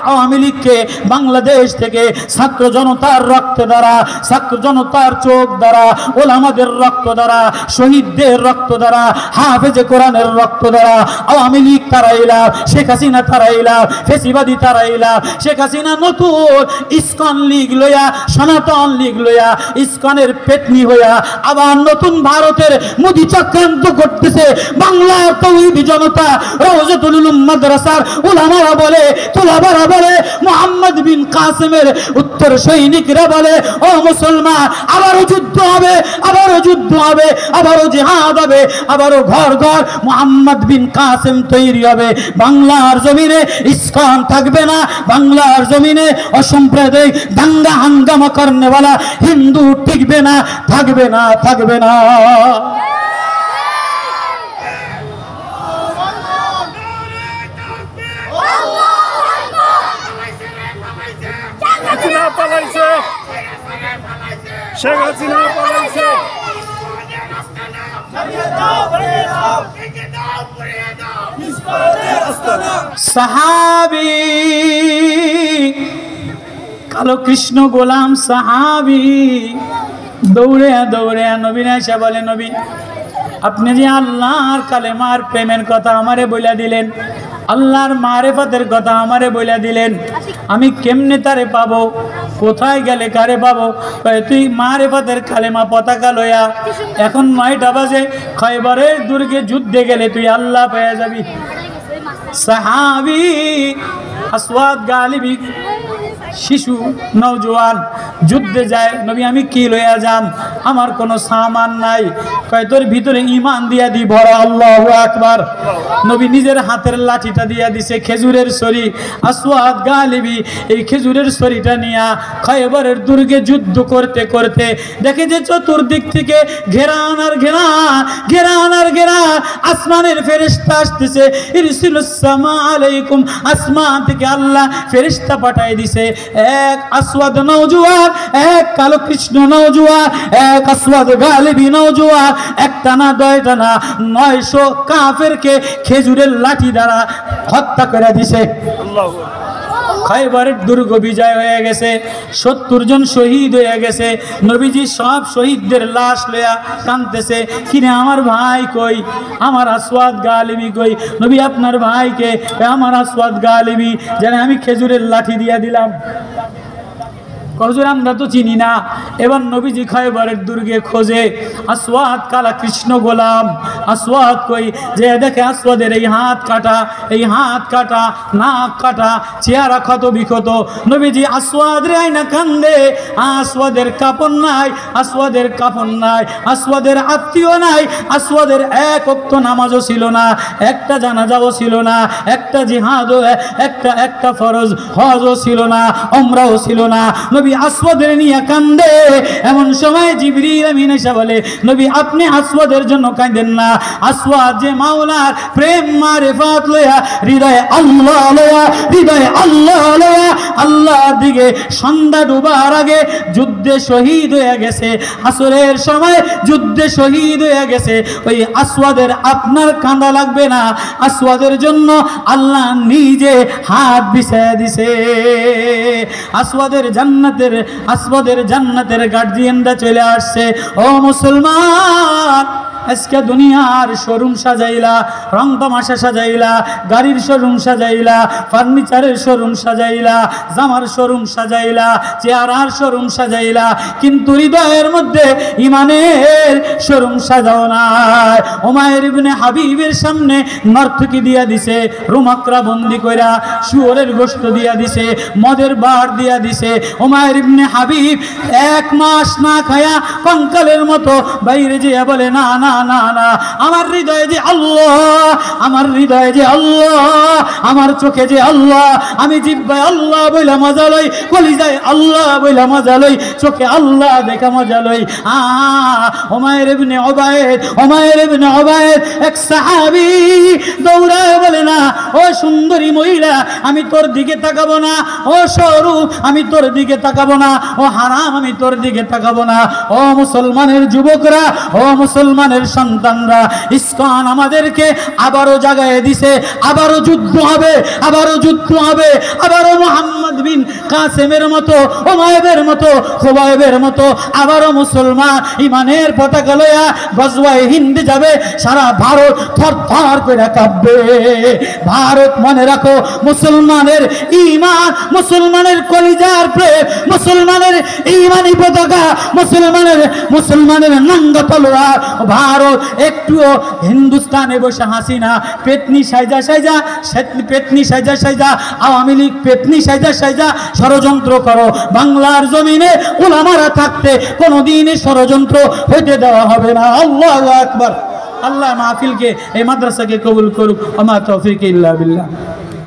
আওয়ামী লীগকে বাংলাদেশ থেকে ছাত্র জনতার রক্ত দ্বারা, ছাত্র জনতার চোখ দ্বারা, ওলামাদের রক্ত দ্বারা, শহীদদের রক্ত দ্বারা, হাফেজে কোরআনের রক্ত দ্বারা আওয়ামী লীগ তারাইলা, শেখ হাসিনা তারাইলা, ফেসিবাদী তারাইলা। শেখ হাসিনা নতুন ইসকন লীগ লইয়া, সনাতন লীগ লইয়া, ইসকনের পেটনি হইয়া আবার নতুন ভারতের মোদি চক্রান্ত করতেছে। বাংলার তৌহিদি জনতা, রওজাতুল উলুম মাদ্রাসার উলামারা বলে, তোলাবারা বলে, মোহাম্মদ বিন কাসেমের উত্তর সৈনিকরা বলে, ও মুসলমান, আবারও যুদ্ধ হবে, আবারও যুদ্ধ হবে, আবারও জিহাদ হবে, আবারও ঘর ঘর মোহাম্মদ বিন কাসেম তৈরি হবে। বাংলার জমিনে ইসকন থাকবে না, বাংলার জমিনে অসাম্প্রদায়িক দাঙ্গা হাঙ্গামা করনেওয়ালা হিন্দু টিকবে না, থাকবে না, থাকবে না। শেখ হাসিনা পালাইছে। সাহাবী কালো কৃষ্ণ গোলাম সাহাবী দৌড়ে দৌড়ে নবীন এসে বলে, নবী, আপনি যে আল্লাহর কালেমার প্রেমের কথা আমারে বইলা দিলেন, আল্লাহর মারেফতের কথা আমারে বইলা দিলেন, আমি কেমনে তারে পাবো? কোথায় গেলে কারে পাবো? তুই মারেফতের কালেমা পতাকা লইয়া এখন 9টা বাজে, খয়বরের দুর্গে যুদ্ধে গেলে তুই আল্লাহ পেয়ে যাবি। সাহাবী আসওয়াদ গালিবি শিশু নওজোয়ান যুদ্ধে যায়, নবী আমি কি লইয়া যাম? আমার কোনো সামান নাই। কয় তোর ভিতরে ঈমান দিয়া দি ভরা। আল্লাহু আকবার। নবী নিজের হাতের লাঠিটা দিয়া দিছে, খেজুরের ছড়ি। আসওয়াদ গালিবি এই খেজুরের ছড়িটা নিয়া খয়বরের দুর্গে যুদ্ধ করতে করতে দেখে যে চতুর্দিক থেকে ঘেরান আর ঘেরান, ঘেরান আর ঘেরান, আসমানের ফেরেশতা আসতেছে। ইরসিলুস সামা আলাইকুম, আসমান থেকে আল্লাহ ফেরেশতা পাঠায় দিছে। এক আসওয়াদ নওজোয়ান, এক কালো কৃষ্ণ নওজোয়ান, এক আসওয়াদ গালিবি নওজোয়ান, একটা না দুইটা না 900 কাফেরকে খেজুরের লাঠি দ্বারা হত্যা করে দিছে। খয়বরের দুর্গ বিজয় হয়ে গেছে, 70 জন শহীদ হয়ে গেছে। নবীজি সব শহীদদের লাশ লইয়া কাঁদতেছে, কিরে আমার ভাই কই, আমার আসওয়াদ গালিবি কই? নবী আপনার ভাইকে, আমার আসওয়াদ গালিবি জানে আমি খেজুরের লাঠি দিয়া দিলাম। হুজুর আমরা তো চিনি না। এবার নবীজি খয়বরের দুর্গে খোঁজে আসওয়াদ কালা কৃষ্ণ গোলাম, আসওয়াদ কই? যে দেখে আসওয়াদের এই হাত কাটা, এই হাত কাটা, নাক কাটা, চেহারা ক্ষত বিক্ষত। নবীজি আসওয়াদ রে আইনা কান্দে, আসওয়াদের কাপড় নাই, আসওয়াদের কাপড় নাই, আসওয়াদের আত্মীয় নাই, আসওয়াদের এক ওয়াক্ত নামাজও ছিল না, একটা জানাজাও ছিল না, একটা জিহাদও, একটা ফরজ হজও ছিল না, উমরাও ছিল না। নবী আসওয়াদের নিয়ে কান্দে। এমন সময় জিবরিল আমিন এসে বলে, নবী আপনি আসওয়াদের জন্য কাঁদেন না। আসওয়াদ যে মাওলার প্রেম মারিফাত লয়া, হৃদয়ে আল্লাহ লয়া, হৃদয়ে আল্লাহ লয়া, আল্লাহর দিকে সন্ধ্যা ডুবার আগে যুদ্ধে শহীদ হয়ে গেছে। আসরের সময় যুদ্ধে শহীদ হয়ে গেছে। ওই আসওয়াদের আপনার কাঁদা লাগবে না, আসওয়াদের জন্য আল্লাহ নিজে হাত বিছিয়ে দিছে। আসওয়াদের জান্নাতের গার্জিয়ানরা চলে আসছে। ও মুসলমান, আজকে দুনিয়ার শোরুম সাজাইলা, রং তামাশা সাজাইলা, গাড়ির শোরুম সাজাইলা, ফার্নিচারের শোরুম সাজাইলা, জামার শোরুম সাজাইলা, চেয়ারার শোরুম সাজাইলা, কিন্তু হৃদয়ের মধ্যে ইমানের শোরুম সাজাও নাই। উমাইর ইবনে হাবিবের সামনে নর্তকী দিয়া দিছে, রুমাকরা বন্দি কইরা, শুয়োরের গোশত দিয়া দিছে, মদের বার দিয়া দিছে। উমাইর ইবনে হাবিব 1 মাস না খায়া কঙ্কালের মতো বাইরে যেয়ে বলে, না না না না, আমার হৃদয়ে যে আল্লাহ, আমার হৃদয়ে যে আল্লাহ, আমার চোখে যে আল্লাহ, আমি জিহ্বায় আল্লাহ বইলা মজা লই, কলিজায় আল্লাহ বইলা মজা লই, চোখে আল্লাহ দেখা মজা লই। উমাইর ইবনে উবাইদ, উমাইর ইবনে উবাইদ এক সাহাবী দৌড়ায় বলে, না ও সুন্দরী মহিলা, আমি তোর দিকে তাকাবো না, ও সরু আমি তোর দিকে তাকাবো না, ও হারাম আমি তোর দিকে তাকাবো না। ও মুসলমানের যুবকরা, ও মুসলমানের সন্তানরা, ইসকন আমাদেরকে আবারও জাগায় দিছে। আবারও যুদ্ধ হবে, আবারও যুদ্ধ হবে, আবারও কাসেমের মতো, ওমায়েবের মতো, খোবায়েবের মতো আবারও মুসলমান ইমানের পতাকা লইয়া গজওয়ায়ে হিন্দ যাবে, সারা ভারত থরথর করে কাঁপবে। ভারত মনে রাখো, মুসলমানের ঈমান, মুসলমানের কলিজার প্রেম, মুসলমানের ঈমানি পতাকা, মুসলমানের নঙ্গা তলোয়ার। ভারত একটুও হিন্দুস্তানে বসে হাসিনা পেতনি সাইজা আওয়ামী লীগ পেতনি সাইজা ষড়যন্ত্র করো, বাংলার জমিনে উলামারা থাকতে কোনোদিনই ষড়যন্ত্র হইতে দেওয়া হবে না। আল্লাহু আকবার। আল্লাহ মাহফিলকে, এই মাদ্রাসাকে কবুল করুক। আমা তৌফিক ইল্লা বিল্লাহ।